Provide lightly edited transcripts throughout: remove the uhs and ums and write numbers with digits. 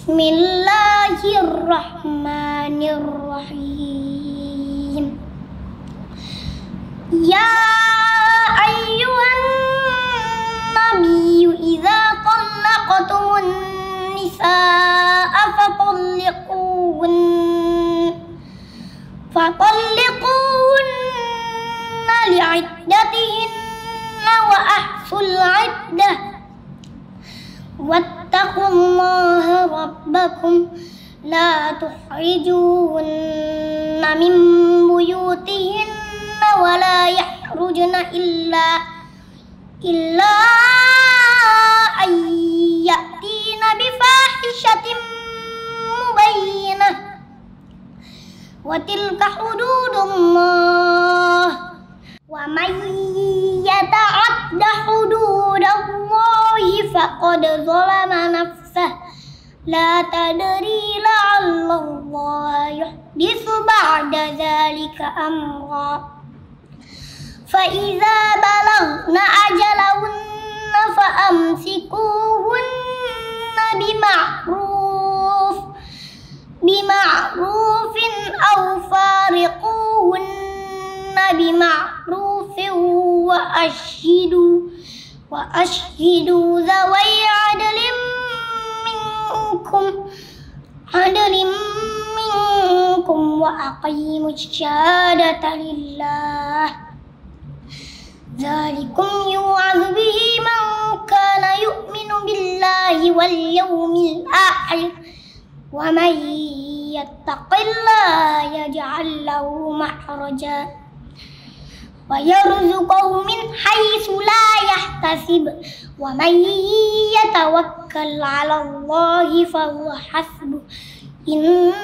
Bismillahirrahmanirrahim. Ya ayyuhan nabiyyu idza talaqtumun nisaa fatalliquhunna li'iddatihinna wa ahsul 'iddah wattaqullaha rabbakum la tukhrijuhunna min buyutihinna wa la yakhrujna illa ay ya'tina bi fahishatin mubayyinah wa tilka hududullah wa man yata'adda hududallahi faqad zalama nafsah la tadri la'allallaha yuhditsu ba'da dzalika amra fa idza balagna ajalahunna fa amsikuhunna bima'rufin aw fariquhunna bima'rufin wa ashhidu zawai adlin minkum wa aqimus syahadata lillah dzalikum yu'adzu bihi man kana yu'minu billahi wal yawmil akhir wa man yattaqillaha yaj'al lahu makhraja wa yarzuqhu min haitsu la yahtasib wa man yatawakkal 'ala Allahi fa huwa hasbuh innallaha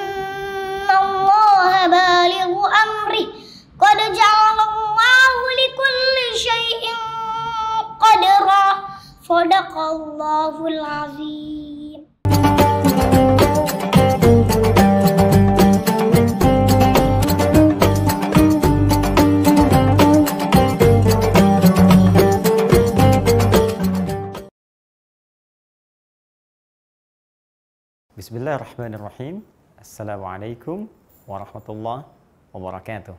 balighu amri qad ja'alallahu likulli syai'in qadra shadaqallahul 'azim. Bismillahirrahmanirrahim. Assalamualaikum warahmatullahi wabarakatuh.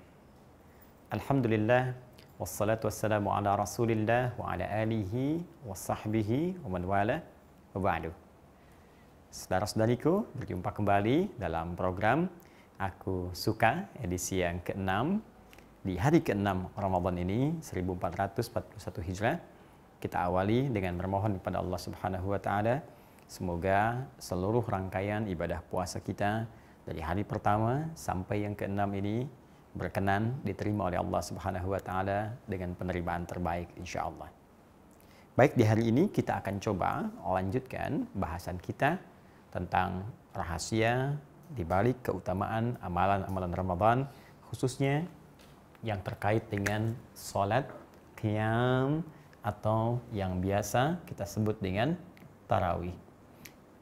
Alhamdulillah wassalatu wassalamu ala Rasulillah wa ala alihi wa sahbihi wa man wala wa ba'du. Saudara-saudariku, berjumpa kembali dalam program Aku Suka edisi yang ke-6 di hari ke-6 Ramadan ini 1441 Hijrah. Kita awali dengan bermohon kepada Allah Subhanahu wa taala semoga seluruh rangkaian ibadah puasa kita dari hari pertama sampai yang ke-6 ini berkenan diterima oleh Allah Subhanahu wa taala dengan penerimaan terbaik insyaallah. Baik, di hari ini kita akan coba lanjutkan bahasan kita tentang rahasia di balik keutamaan amalan-amalan Ramadan, khususnya yang terkait dengan salat qiyam atau yang biasa kita sebut dengan tarawih.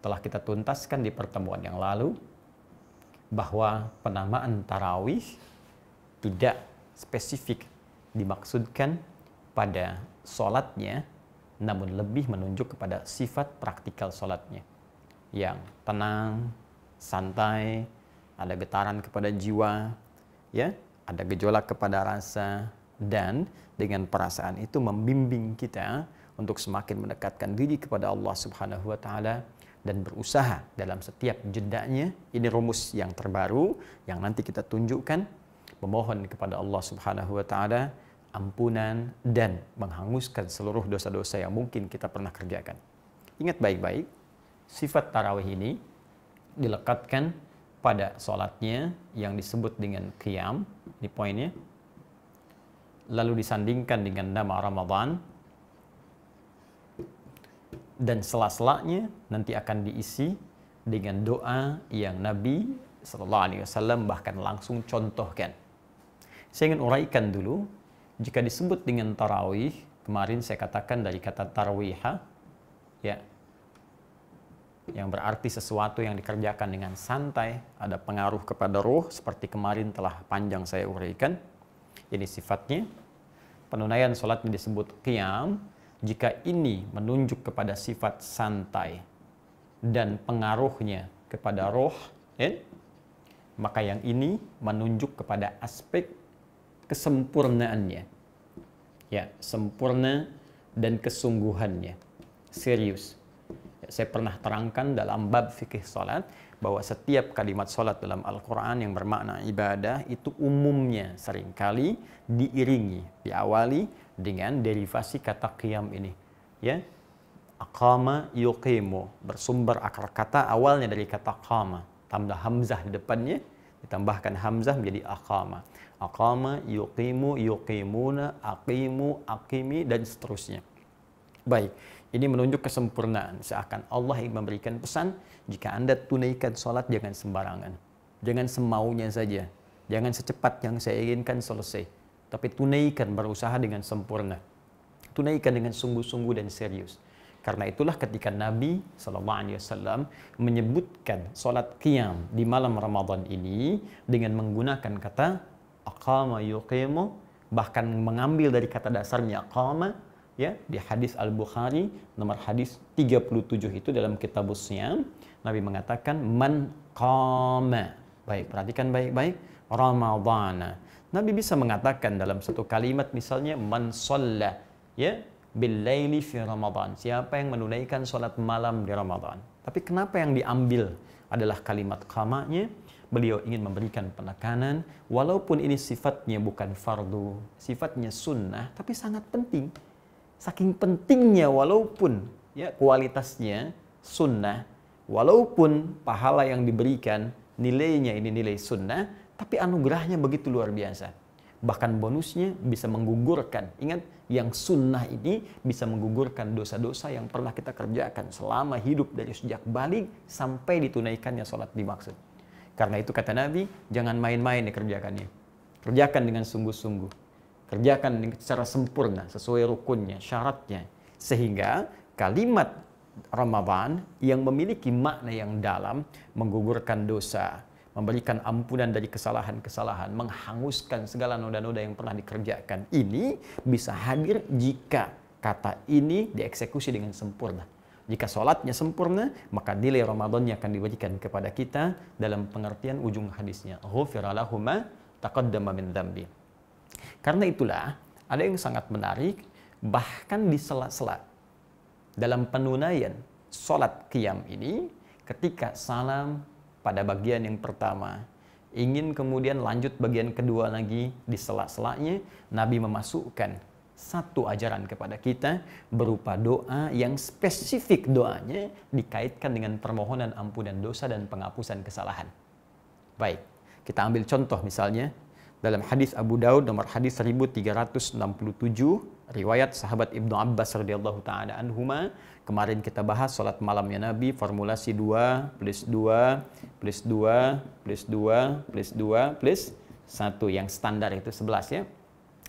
Telah kita tuntaskan di pertemuan yang lalu bahwa penamaan tarawih tidak spesifik dimaksudkan pada sholatnya, namun lebih menunjuk kepada sifat praktikal sholatnya yang tenang, santai, ada getaran kepada jiwa, ya, ada gejolak kepada rasa, dan dengan perasaan itu membimbing kita untuk semakin mendekatkan diri kepada Allah Subhanahu wa taala dan berusaha dalam setiap jedanya. Ini rumus yang terbaru yang nanti kita tunjukkan, memohon kepada Allah Subhanahu wa taala ampunan dan menghanguskan seluruh dosa-dosa yang mungkin kita pernah kerjakan. Ingat baik-baik, sifat tarawih ini dilekatkan pada sholatnya yang disebut dengan qiyam, ini poinnya, lalu disandingkan dengan nama Ramadan, dan sela-selanya nanti akan diisi dengan doa yang Nabi SAW bahkan langsung contohkan. Saya ingin uraikan dulu, jika disebut dengan tarawih, kemarin saya katakan dari kata tarwiha, ya, yang berarti sesuatu yang dikerjakan dengan santai, ada pengaruh kepada ruh, seperti kemarin telah panjang saya uraikan. Ini sifatnya. Penunaian sholatnya disebut qiyam, jika ini menunjuk kepada sifat santai, dan pengaruhnya kepada roh, maka yang ini menunjuk kepada aspek kesempurnaannya. Ya, sempurna dan kesungguhannya. Serius. Ya, saya pernah terangkan dalam bab fikih salat bahwa setiap kalimat salat dalam Al-Quran yang bermakna ibadah itu umumnya seringkali diawali dengan derivasi kata qiyam ini. Ya, aqama yuqimu, bersumber akar kata awalnya dari kata qama, tambah hamzah di depannya, ditambahkan hamzah menjadi aqama. Aqama, yuqimu, yuqimuna, aqimu, aqimi, dan seterusnya. Baik, ini menunjuk kesempurnaan. Seakan Allah ingin memberikan pesan, jika Anda tunaikan sholat jangan sembarangan. Jangan semaunya saja. Jangan secepat yang saya inginkan selesai. Tapi tunaikan, berusaha dengan sempurna. Tunaikan dengan sungguh-sungguh dan serius. Karena itulah ketika Nabi SAW menyebutkan sholat qiyam di malam Ramadan ini dengan menggunakan kata aqama yuqimu, bahkan mengambil dari kata dasarnya aqama, ya, di hadis Al-Bukhari nomor hadis 37 itu dalam kitabus Siyam, Nabi mengatakan man qama. Baik, perhatikan baik-baik, Ramadhana. Nabi bisa mengatakan dalam satu kalimat misalnya man shalla, ya, bil laili fi Ramadan. Siapa yang menunaikan salat malam di Ramadan. Tapi kenapa yang diambil adalah kalimat qamanya? Beliau ingin memberikan penekanan, walaupun ini sifatnya bukan fardu, sifatnya sunnah, tapi sangat penting. Saking pentingnya, walaupun ya kualitasnya sunnah, walaupun pahala yang diberikan nilainya ini nilai sunnah, tapi anugerahnya begitu luar biasa. Bahkan bonusnya bisa menggugurkan. Ingat, yang sunnah ini bisa menggugurkan dosa-dosa yang pernah kita kerjakan selama hidup dari sejak balik sampai ditunaikannya sholat dimaksud. Karena itu kata Nabi, jangan main-main dikerjakannya. Kerjakan dengan sungguh-sungguh. Kerjakan secara sempurna, sesuai rukunnya, syaratnya. Sehingga kalimat Ramadan yang memiliki makna yang dalam, menggugurkan dosa, memberikan ampunan dari kesalahan-kesalahan, menghanguskan segala noda-noda yang pernah dikerjakan. Ini bisa hadir jika kata ini dieksekusi dengan sempurna. Jika sholatnya sempurna, maka nilai Ramadannya akan diberikan kepada kita dalam pengertian ujung hadisnya. Ghufira lahu ma taqaddama min dzambi. Karena itulah, ada yang sangat menarik, bahkan di sela-sela dalam penunaian sholat qiyam ini, ketika salam pada bagian yang pertama, ingin kemudian lanjut bagian kedua lagi, di sela-selanya, Nabi memasukkan satu ajaran kepada kita berupa doa yang spesifik doanya dikaitkan dengan permohonan ampunan dosa dan penghapusan kesalahan. Baik, kita ambil contoh misalnya dalam hadis Abu Daud nomor hadis 1367 riwayat sahabat Ibnu Abbas radhiyallahu taala anhuma. Kemarin kita bahas salat malamnya Nabi, formulasi 2 plus 2 plus 2 plus 2 plus 2 plus 1 yang standar itu 11 ya.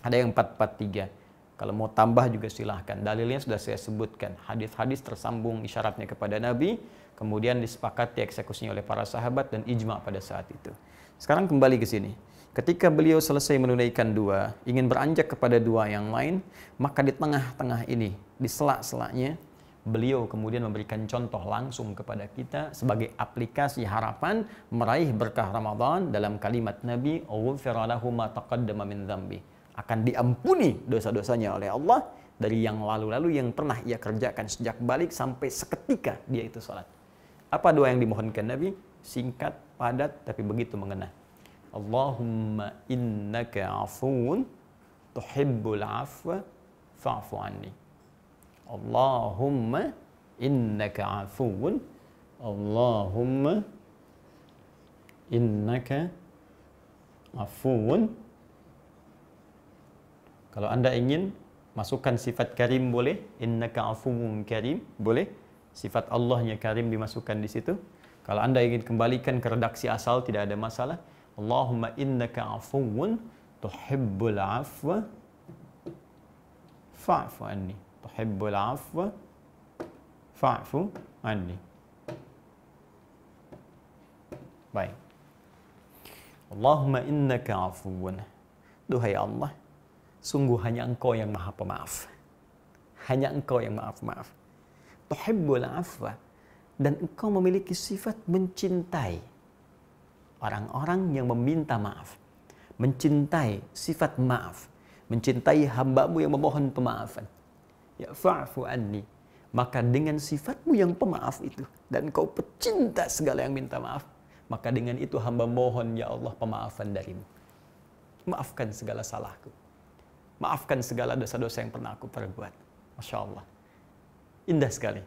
Ada yang 443. Kalau mau tambah juga silahkan. Dalilnya sudah saya sebutkan. Hadis-hadis tersambung isyaratnya kepada Nabi, kemudian disepakati eksekusinya oleh para sahabat dan ijma' pada saat itu. Sekarang kembali ke sini. Ketika beliau selesai menunaikan dua, ingin beranjak kepada dua yang lain, maka di tengah-tengah ini, di sela-selanya, beliau kemudian memberikan contoh langsung kepada kita sebagai aplikasi harapan meraih berkah Ramadan dalam kalimat Nabi, "Ghufira lahu ma taqaddama min dzambi." Akan diampuni dosa-dosanya oleh Allah dari yang lalu-lalu yang pernah ia kerjakan sejak balik sampai seketika dia itu sholat. Apa doa yang dimohonkan Nabi? Singkat, padat, tapi begitu mengena. Allahumma innaka afuun tuhibbul afwa fa'fu anni. Allahumma innaka afuun. Allahumma innaka afuun. Kalau Anda ingin masukkan sifat karim boleh, innaka afuwwun karim boleh. Sifat Allahnya karim dimasukkan di situ. Kalau Anda ingin kembalikan ke redaksi asal tidak ada masalah. Allahumma innaka afuwwun tuhibbul afwa fa'fu anni. Tuhibbul afwa fa'fu anni. Baik. Allahumma innaka afuwwun. Duhai Allah, sungguh hanya Engkau yang Maha Pemaaf. Hanya Engkau yang maaf-maaf. Tuhibbul afwa. dan engkau memiliki sifat mencintai orang-orang yang meminta maaf, mencintai sifat maaf, mencintai hambamu yang memohon pemaafan. Ya fa'fu anni. Maka dengan sifatmu yang pemaaf itu, dan kau pecinta segala yang minta maaf, maka dengan itu hamba mohon ya Allah pemaafan darimu. Maafkan segala salahku. Maafkan segala dosa-dosa yang pernah aku perbuat. Masya Allah. Indah sekali.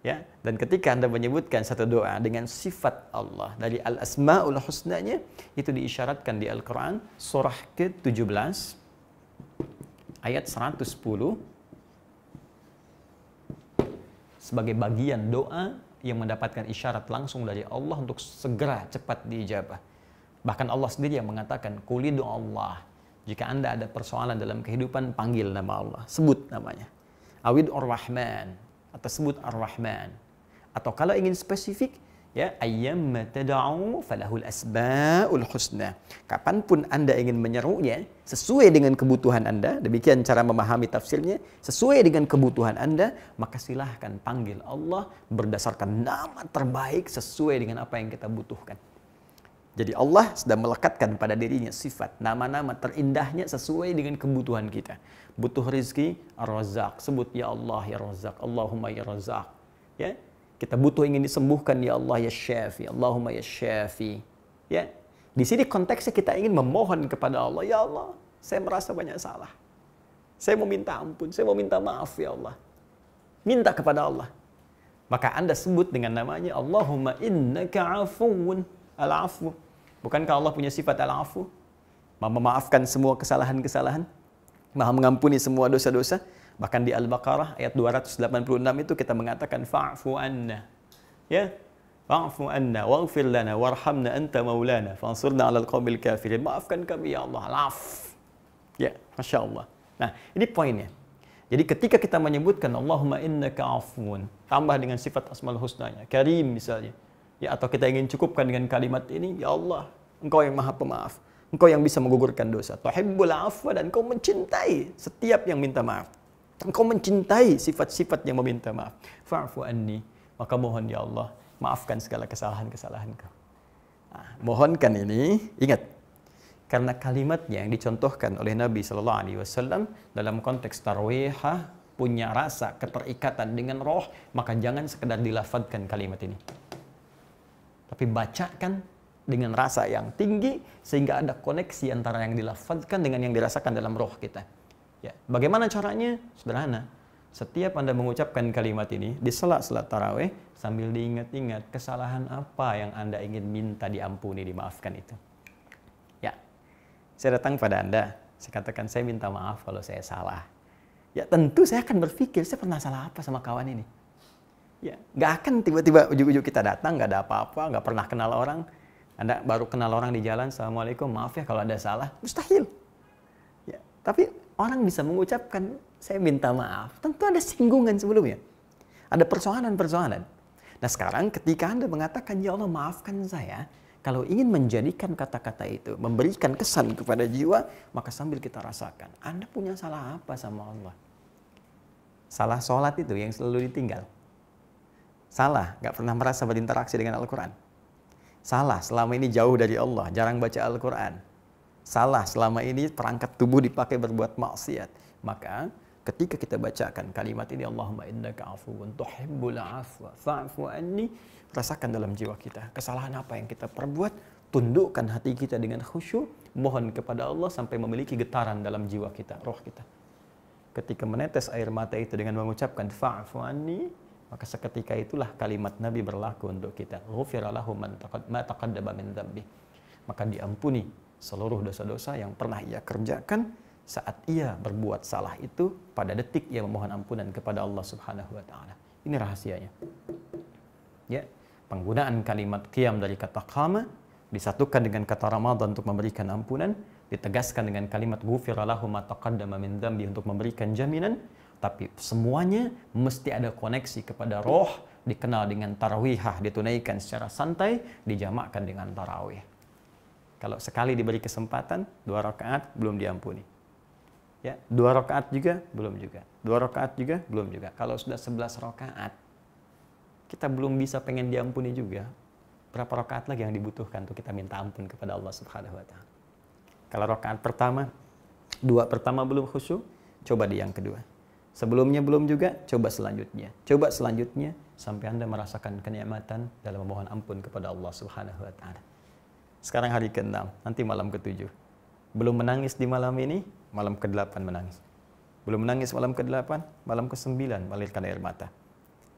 Ya, dan ketika Anda menyebutkan satu doa dengan sifat Allah dari Al-Asma'ul Husnanya, itu diisyaratkan di Al-Quran, surah ke-17, ayat 110, sebagai bagian doa yang mendapatkan isyarat langsung dari Allah untuk segera cepat diijabah. Bahkan Allah sendiri yang mengatakan, Qulidu Allah. Jika Anda ada persoalan dalam kehidupan, panggil nama Allah. Sebut namanya. Awid Ar-Rahman. Atau sebut Ar-Rahman. Atau kalau ingin spesifik, ya, ayyamma tad'u falahul asmaul husna. Kapanpun Anda ingin menyerunya, sesuai dengan kebutuhan Anda, demikian cara memahami tafsirnya, sesuai dengan kebutuhan Anda, maka silahkan panggil Allah berdasarkan nama terbaik sesuai dengan apa yang kita butuhkan. Jadi Allah sudah melekatkan pada dirinya sifat, nama-nama terindahnya sesuai dengan kebutuhan kita. Butuh rizki, Ar-Razzaq. Sebut ya Allah ya Razzaq, Allahumma ya Razzaq. Ya, kita butuh ingin disembuhkan ya Allah ya Syafi, Allahumma ya Syafi. Ya, di sini konteksnya kita ingin memohon kepada Allah, ya Allah, saya merasa banyak salah. Saya mau minta ampun, saya mau minta maaf ya Allah. Minta kepada Allah. Maka Anda sebut dengan namanya, Allahumma innaka afuwun al-afu. Bukankah Allah punya sifat al-afu? Memaafkan semua kesalahan-kesalahan, Maha mengampuni semua dosa-dosa. Bahkan di Al-Baqarah ayat 286 itu kita mengatakan fa'fu anna. Ya. Fa'fu anna waghfir lana warhamna anta maulana fansurna 'alal qaumil kafirin. Maafkan kami ya Allah. Al-'af. Ya, Masya Allah. Nah, ini poinnya. Jadi ketika kita menyebutkan Allahumma innaka afuun, tambah dengan sifat asmaul husnanya, Karim misalnya. Ya, atau kita ingin cukupkan dengan kalimat ini, ya Allah, Engkau yang Maha Pemaaf. Engkau yang bisa menggugurkan dosa. Tuhibbul 'afwa, dan Engkau mencintai setiap yang minta maaf. Engkau mencintai sifat-sifat yang meminta maaf. Fa'fu anni. Maka mohon ya Allah, maafkan segala kesalahan-kesalahanku. Nah, mohonkan ini, ingat. Karena kalimatnya yang dicontohkan oleh Nabi SAW dalam konteks tarwihah punya rasa keterikatan dengan roh, maka jangan sekedar dilafadzkan kalimat ini. Tapi bacakan dengan rasa yang tinggi, sehingga ada koneksi antara yang dilafadzkan dengan yang dirasakan dalam roh kita. Ya, bagaimana caranya? Sederhana. Setiap Anda mengucapkan kalimat ini di sela-sela tarawih, sambil diingat-ingat kesalahan apa yang Anda ingin minta diampuni, dimaafkan itu. Ya, saya datang pada Anda, saya katakan saya minta maaf kalau saya salah. Ya, tentu saya akan berpikir, saya pernah salah apa sama kawan ini? Ya, nggak akan tiba-tiba ujuk-ujuk kita datang, nggak ada apa-apa, nggak pernah kenal orang. Anda baru kenal orang di jalan, Assalamualaikum, maaf ya kalau ada salah. Mustahil. Ya, tapi orang bisa mengucapkan, saya minta maaf. Tentu ada singgungan sebelumnya. Ada persoalan-persoalan. Nah sekarang ketika Anda mengatakan, ya Allah maafkan saya, kalau ingin menjadikan kata-kata itu, memberikan kesan kepada jiwa, maka sambil kita rasakan, Anda punya salah apa sama Allah? Salah sholat itu yang selalu ditinggal. Salah, nggak pernah merasa berinteraksi dengan Al-Quran. Salah, selama ini jauh dari Allah, jarang baca Al-Quran. Salah, selama ini perangkat tubuh dipakai berbuat maksiat. Maka ketika kita bacakan kalimat ini, Allahumma innaka afuwun tuhibbul afwa fa'fu anni, rasakan dalam jiwa kita kesalahan apa yang kita perbuat, tundukkan hati kita dengan khusyuk, mohon kepada Allah sampai memiliki getaran dalam jiwa kita, roh kita. Ketika menetes air mata itu dengan mengucapkan fa'fu anni, maka seketika itulah kalimat Nabi berlaku untuk kita. Ghufira lahu ma taqaddama min dzambi. Maka diampuni seluruh dosa-dosa yang pernah ia kerjakan saat ia berbuat salah itu pada detik ia memohon ampunan kepada Allah Subhanahu wa taala. Ini rahasianya. Ya, penggunaan kalimat qiyam dari kata qama disatukan dengan kata Ramadan untuk memberikan ampunan, ditegaskan dengan kalimat ghufira lahu ma taqaddama min dzambi untuk memberikan jaminan. Tapi semuanya mesti ada koneksi kepada roh, dikenal dengan tarawihah, ditunaikan secara santai, dijamakkan dengan tarawih. Kalau sekali diberi kesempatan, 2 rakaat belum diampuni. Ya, 2 rakaat juga belum juga. 2 rakaat juga belum juga. Kalau sudah 11 rakaat, kita belum bisa pengen diampuni juga. Berapa rakaat lagi yang dibutuhkan untuk kita minta ampun kepada Allah Subhanahu wa taala? Kalau rakaat pertama, 2 pertama belum khusyuk, coba di yang kedua. Sebelumnya belum juga, coba selanjutnya. Coba selanjutnya sampai Anda merasakan kenikmatan dalam memohon ampun kepada Allah Subhanahu wa taala. Sekarang hari ke-6, nanti malam ke-7. Belum menangis di malam ini, malam ke-8 menangis. Belum menangis malam ke-8, malam ke-9 mengalirkan air mata.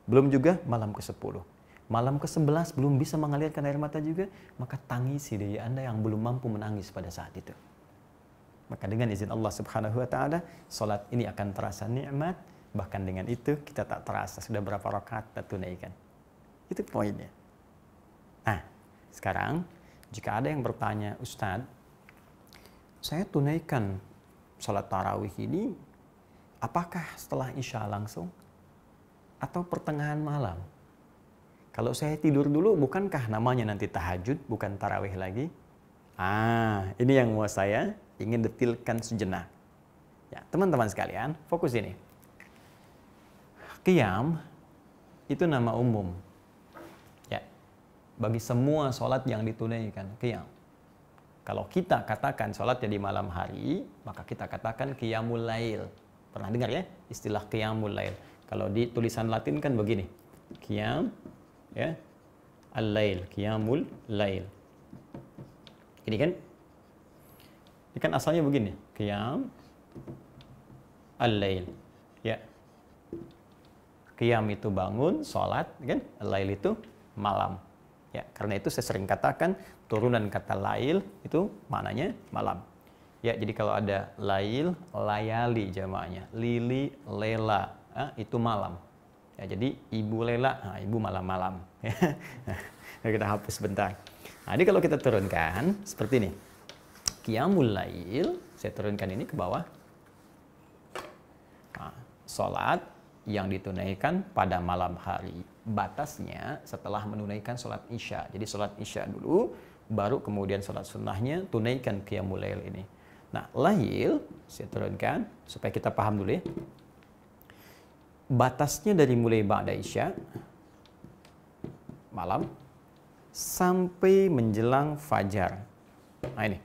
Belum juga malam ke-10. Malam ke-11 belum bisa mengalirkan air mata juga, maka tangisi diri Anda yang belum mampu menangis pada saat itu. Maka dengan izin Allah Subhanahu wa taala, salat ini akan terasa nikmat, bahkan dengan itu kita tak terasa sudah berapa rakaat kita tunaikan. Itu poinnya. Nah, sekarang jika ada yang bertanya, "Ustadz, saya tunaikan salat tarawih ini apakah setelah Isya langsung atau pertengahan malam? Kalau saya tidur dulu, bukankah namanya nanti tahajud, bukan tarawih lagi?" Ini yang mau saya ingin detilkan sejenak. Ya, teman-teman sekalian, fokus ini. Qiyam itu nama umum. Ya, bagi semua sholat yang ditunaikan, qiyam. Kalau kita katakan sholatnya di malam hari, maka kita katakan qiyamul lail. Pernah dengar ya istilah qiyamul lail? Kalau di tulisan Latin kan begini. Qiyam, ya, al-lail, qiyamul lail. Ini kan asalnya begini, qiyam al-lail. Ya. Qiyam itu bangun, sholat, kan? Al-lail itu malam. Ya, karena itu saya sering katakan turunan kata lail itu maknanya malam. Ya, jadi kalau ada lail, layali jamaknya, lili, lela, itu malam. Ya, jadi ibu lela, ibu malam-malam. Kita hapus sebentar. Jadi kalau kita turunkan seperti ini. Qiyamul lail, saya turunkan ini ke bawah. Sholat yang ditunaikan pada malam hari. Batasnya setelah menunaikan sholat Isya. Jadi sholat Isya dulu, baru kemudian sholat sunnahnya tunaikan qiyamul lail ini. Nah, lail, saya turunkan supaya kita paham dulu ya. Batasnya dari mulai ba'da Isya, malam, sampai menjelang fajar. Nah ini.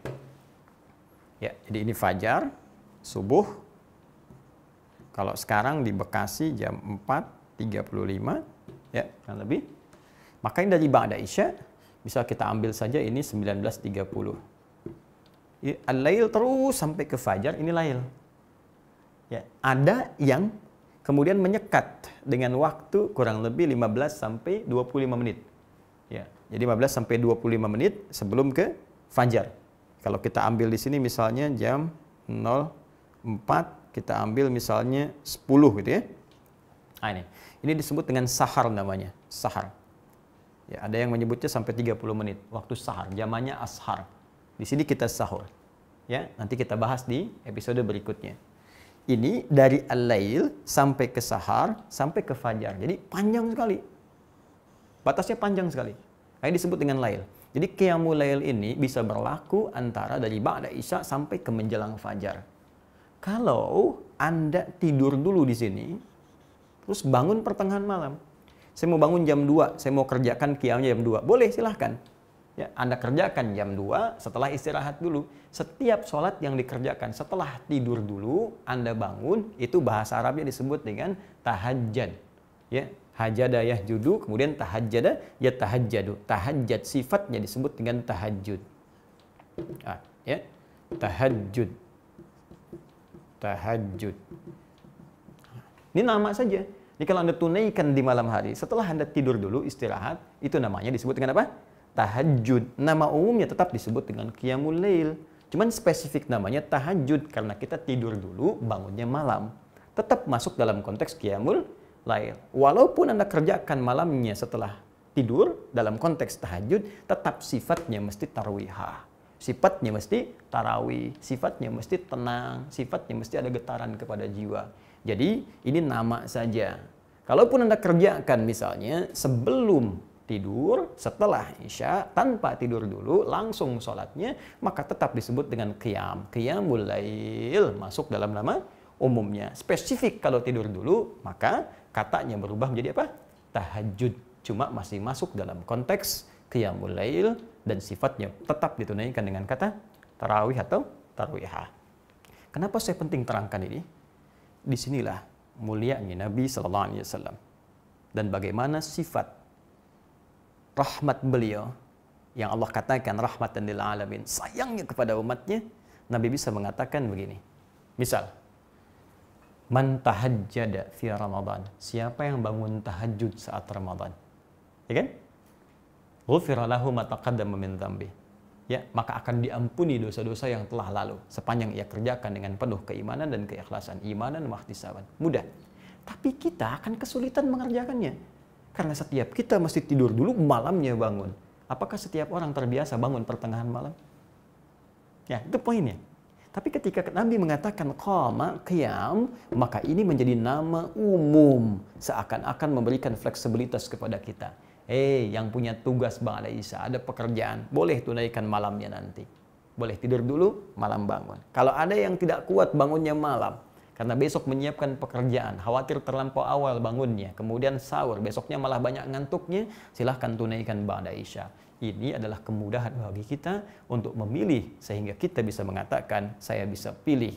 Ya, jadi ini fajar, subuh. Kalau sekarang di Bekasi jam 4.35, ya, kan lebih. Maka ini dari ba'da Isya, bisa kita ambil saja ini 19.30. Al-lail terus sampai ke fajar, ini lail. Ya, ada yang kemudian menyekat dengan waktu kurang lebih 15 sampai 25 menit. Ya, jadi 15 sampai 25 menit sebelum ke fajar. Kalau kita ambil di sini misalnya jam 04, kita ambil misalnya 10 gitu ya. Nah, ini disebut dengan sahar namanya, sahar. Ya, ada yang menyebutnya sampai 30 menit waktu sahar, zamannya ashar. Di sini kita sahur. Ya, nanti kita bahas di episode berikutnya. Ini dari al-lail sampai ke sahar, sampai ke fajar. Jadi panjang sekali. Batasnya panjang sekali. Ini disebut dengan lail. Jadi qiyamul lail ini bisa berlaku antara dari ba'da Isya sampai ke menjelang fajar. Kalau Anda tidur dulu di sini, terus bangun pertengahan malam. Saya mau bangun jam 2, saya mau kerjakan qiyamnya jam 2. Boleh, silahkan. Ya, Anda kerjakan jam 2 setelah istirahat dulu. Setiap sholat yang dikerjakan setelah tidur dulu, Anda bangun, itu bahasa Arabnya disebut dengan tahajjud. Ya, hajada yahjudu, kemudian tahajjada ya tahajjadu. Tahajjud sifatnya disebut dengan tahajud. Ya, tahajud. Tahajud. Ini nama saja. Jadi kalau Anda tunaikan di malam hari, setelah Anda tidur dulu, istirahat, itu namanya disebut dengan apa? Tahajud. Nama umumnya tetap disebut dengan qiyamul lail. Cuman spesifik namanya tahajud karena kita tidur dulu, bangunnya malam. Tetap masuk dalam konteks qiyamul lail. Walaupun Anda kerjakan malamnya setelah tidur dalam konteks tahajud, tetap sifatnya mesti tarwihah. Sifatnya mesti tarawih, sifatnya mesti tenang, sifatnya mesti ada getaran kepada jiwa. Jadi ini nama saja. Kalaupun Anda kerjakan misalnya sebelum tidur, setelah Isya, tanpa tidur dulu, langsung sholatnya, maka tetap disebut dengan qiyam. Qiyamul lail masuk dalam nama umumnya. Spesifik kalau tidur dulu, maka katanya berubah menjadi apa? Tahajud. cuma masih masuk dalam konteks qiyamul lail dan sifatnya tetap ditunaikan dengan kata tarawih atau tarwihah. Kenapa saya penting terangkan ini? Disinilah mulianya Nabi Sallallahu Alaihi Wasallam dan bagaimana sifat rahmat beliau yang Allah katakan rahmatan lil alamin, sayangnya kepada umatnya. Nabi bisa mengatakan begini, misal man tahajjada fi Ramadan, siapa yang bangun tahajud saat Ramadan, ya kan? Ghufira lahu ma taqaddama min dzambi, ya, maka akan diampuni dosa-dosa yang telah lalu sepanjang ia kerjakan dengan penuh keimanan dan keikhlasan, imanan wa ihtisaban. Mudah. Tapi kita akan kesulitan mengerjakannya karena setiap kita mesti tidur dulu, malamnya bangun. Apakah setiap orang terbiasa bangun pertengahan malam? Ya, itu poinnya. Tapi ketika Nabi mengatakan qama qiyam, maka ini menjadi nama umum, seakan-akan memberikan fleksibilitas kepada kita. Yang punya tugas ba'da isya, ada pekerjaan, boleh tunaikan malamnya nanti. Boleh tidur dulu, malam bangun. Kalau ada yang tidak kuat bangunnya malam, karena besok menyiapkan pekerjaan, khawatir terlampau awal bangunnya, kemudian sahur, besoknya malah banyak ngantuknya, silahkan tunaikan ba'da isya. Ini adalah kemudahan bagi kita untuk memilih, sehingga kita bisa mengatakan, saya bisa pilih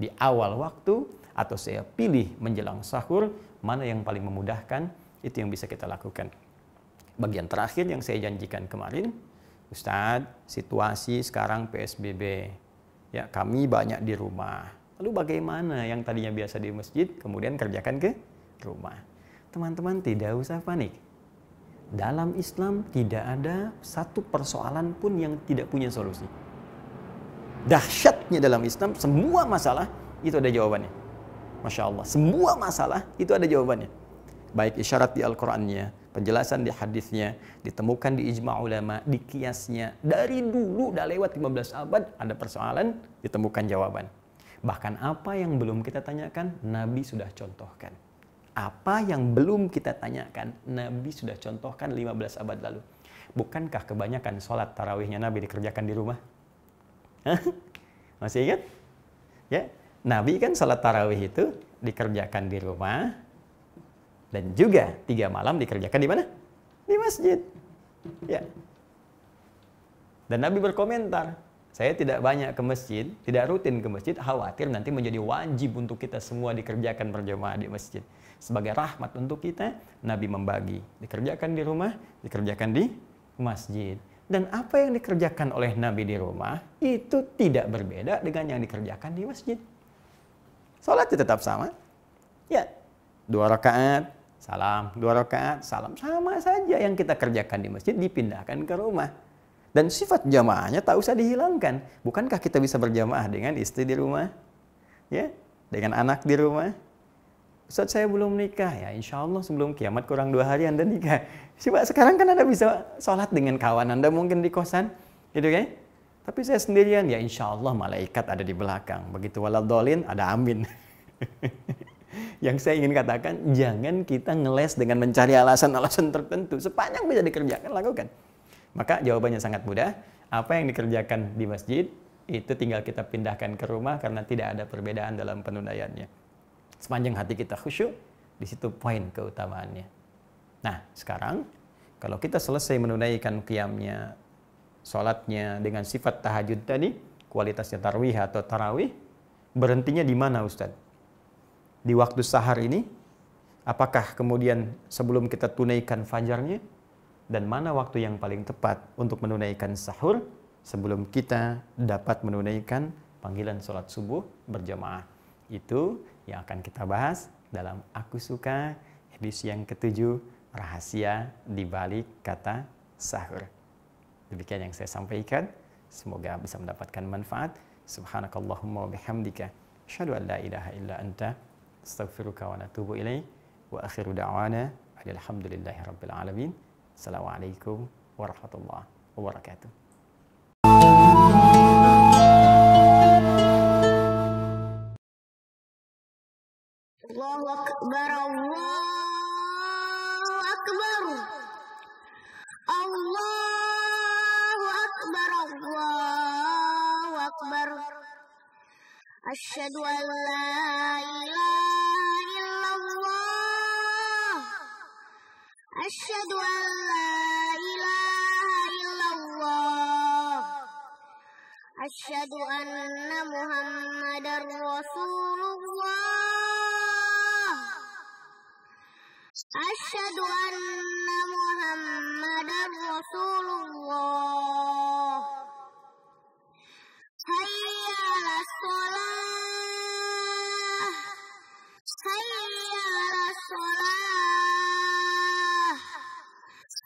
di awal waktu, atau saya pilih menjelang sahur, mana yang paling memudahkan, itu yang bisa kita lakukan. Bagian terakhir yang saya janjikan kemarin, Ustadz, situasi sekarang PSBB, ya, kami banyak di rumah. Lalu bagaimana yang tadinya biasa di masjid, kemudian kerjakan ke rumah? Teman-teman tidak usah panik. Dalam Islam tidak ada satu persoalan pun yang tidak punya solusi. Dahsyatnya dalam Islam, semua masalah itu ada jawabannya. Masya Allah, semua masalah itu ada jawabannya. Baik isyarat di Al-Qurannya, penjelasan di hadisnya, ditemukan di ijma' ulama, di kiasnya. Dari dulu, udah lewat 15 abad, ada persoalan, ditemukan jawaban. Bahkan apa yang belum kita tanyakan, Nabi sudah contohkan. Apa yang belum kita tanyakan, Nabi sudah contohkan 15 abad lalu. Bukankah kebanyakan sholat tarawihnya Nabi dikerjakan di rumah? Masih ingat? Ya, Nabi kan sholat tarawih itu dikerjakan di rumah, dan juga 3 malam dikerjakan di mana? Di masjid. Ya. Dan Nabi berkomentar, saya tidak banyak ke masjid, tidak rutin ke masjid, khawatir nanti menjadi wajib untuk kita semua dikerjakan berjamaah di masjid. Sebagai rahmat untuk kita, Nabi membagi. Dikerjakan di rumah, dikerjakan di masjid. Dan apa yang dikerjakan oleh Nabi di rumah, itu tidak berbeda dengan yang dikerjakan di masjid. Salatnya tetap sama. Ya, 2 rakaat, salam. 2 rakaat, salam. Sama saja yang kita kerjakan di masjid, dipindahkan ke rumah. Dan sifat jamaahnya tak usah dihilangkan. Bukankah kita bisa berjamaah dengan istri di rumah? Ya, dengan anak di rumah? Ustaz, saya belum nikah. Ya, insya Allah sebelum kiamat kurang 2 hari Anda nikah. Coba sekarang kan Anda bisa sholat dengan kawan Anda mungkin di kosan. Gitu kan? Tapi saya sendirian. Ya, insya Allah malaikat ada di belakang. Begitu waladhdallin, ada amin. Yang saya ingin katakan, jangan kita ngeles dengan mencari alasan-alasan tertentu. Sepanjang bisa dikerjakan, lakukan. Maka jawabannya sangat mudah. Apa yang dikerjakan di masjid, itu tinggal kita pindahkan ke rumah karena tidak ada perbedaan dalam penunaiannya. Sepanjang hati kita khusyuk, di situ poin keutamaannya. Nah, sekarang kalau kita selesai menunaikan qiyamnya, sholatnya dengan sifat tahajud tadi, kualitasnya tarwih atau tarawih, berhentinya di mana Ustaz? Di waktu sahar ini? Apakah kemudian sebelum kita tunaikan fajarnya? Dan mana waktu yang paling tepat untuk menunaikan sahur sebelum kita dapat menunaikan panggilan sholat subuh berjamaah? Itu yang akan kita bahas dalam Aku Suka edisi yang ke-7, rahasia di balik kata sahur. Demikian yang saya sampaikan. Semoga bisa mendapatkan manfaat. Subhanakallahumma wa bihamdika, asyhadu an la ilaha illa anta, astaghfiruka wa natubu ilaik. Wa akhiru da'wana alhamdulillahi rabbil alamin. Assalamualaikum warahmatullahi wabarakatuh. Allahu Akbar, Allahu Akbar, Allahu Akbar, Allahu Akbar. Asyhadu an la ilaha illallah, Asyhadu an la ilaha illallah. Asyhadu anna Muhammadar Rasulullah. Asyhadu anna Muhammadar Rasulullah. Hayya 'alas shalah. Hayya 'alas shalah.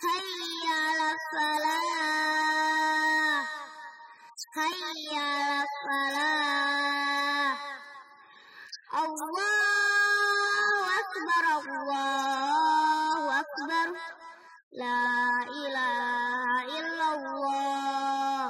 Hayya 'alas falah. Hayya 'alas falah. Allahu akbar, Allahu akbar. La ilaha illallah.